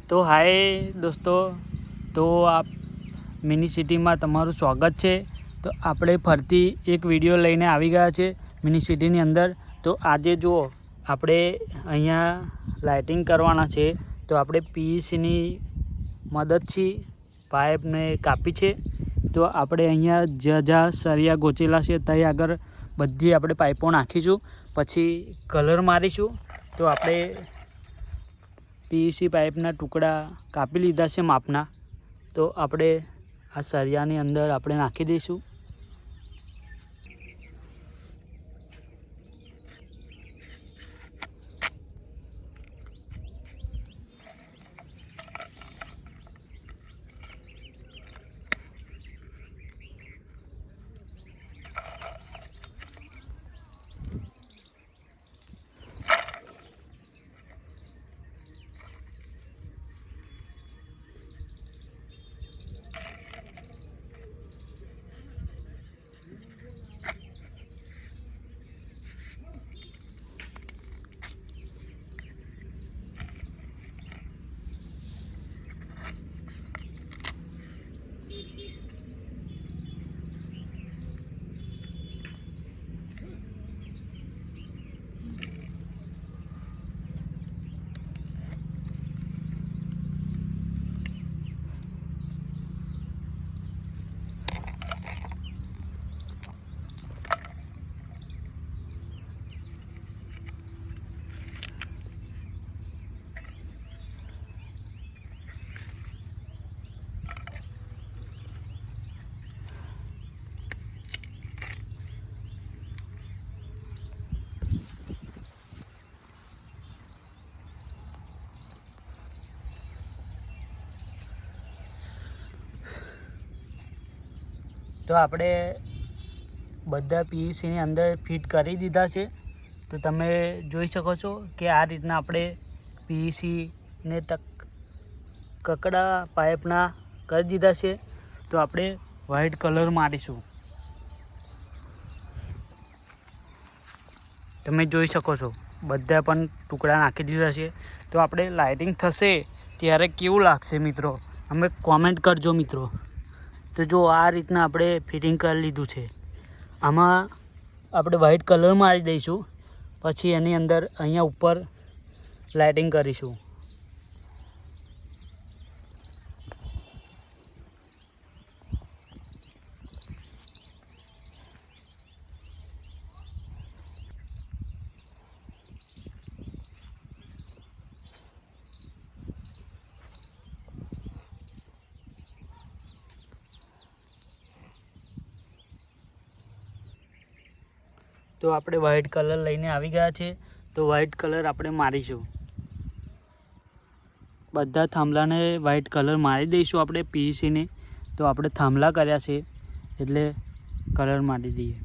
તો હાય દોસ્તો, તો આ મિની સિટીમાં તમારું સ્વાગત છે। તો આપણે ફરતી એક વિડીયો લઈને આવી ગયા છે મિની સિટીની અંદર। તો આજે જુઓ આપણે અહીંયા લાઇટિંગ કરવાના છે। તો આપણે પીવીસીની મદદથી પાઇપને કાપી છે। તો આપણે અહીંયા જ્યાં સળિયા ગોચેલા છે ત્યાં આગળ બધી આપણે પાઇપો નાખીશું, પછી કલર મારીશું। તો આપણે પીવીસી પાઇપના ટુકડા કાપી લીધા છે માપના। તો આપણે આ સળિયાની અંદર આપણે નાખી દઈશું। તો આપણે બધા પીવીસીની અંદર ફિટ કરી દીધા છે। તો તમે જોઈ શકો છો કે આ રીતના આપણે પીવીસીને કકડા પાઇપના કરી દીધા છે। તો આપણે વ્હાઇટ કલર મારીશું। તમે જોઈ શકો છો બધા પણ ટુકડા નાખી દીધા છે। તો આપણે લાઇટિંગ થશે ત્યારે કેવું લાગશે મિત્રો, અમે કોમેન્ટ કરજો મિત્રો। તો જો આ રીતના આપણે ફિટિંગ કરી લીધું છે। આમાં આપણે વ્હાઇટ કલર મારી દઈશું, પછી એની અંદર અહીંયા ઉપર લાઇટિંગ કરીશું। તો આપણે વ્હાઇટ કલર લઈને આવી ગયા છે। તો વ્હાઇટ કલર આપણે મારીશું, બધા થાંભલાને વ્હાઇટ કલર મારી દઈશું આપણે પીવીસીને। તો આપણે થાંભલા કર્યા છે એટલે કલર મારી દઈએ।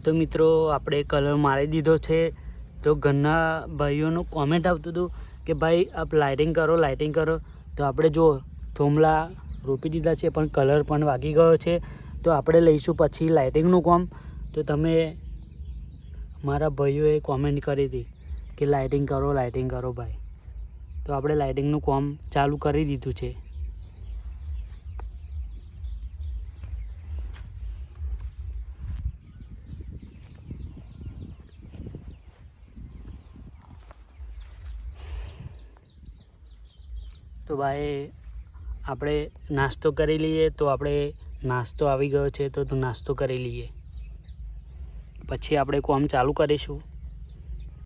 તો મિત્રો આપણે કલર મારી દીધો છે. તો ઘરના ભાઈઓનું કોમેન્ટ આવતું હતું કે ભાઈ આપ લાઇટિંગ કરો. તો આપણે જો થોમલા રોપી દીધા છે પણ કલર પણ વાગી ગયો છે. તો આપણે લઈશું પછી લાઇટિંગનું કામ. તો તમે મારા ભાઈઓએ કોમેન્ટ કરી હતી કે લાઇટિંગ કરો ભાઈ. તો આપણે લાઇટિંગનું કામ ચાલુ કરી દીધું છે. તો ભાઈ આપણે નાસ્તો કરી લઈએ. તો આપણે નાસ્તો આવી ગયો છે તો નાસ્તો કરી લઈએ, પછી આપણે કામ ચાલુ કરીશું.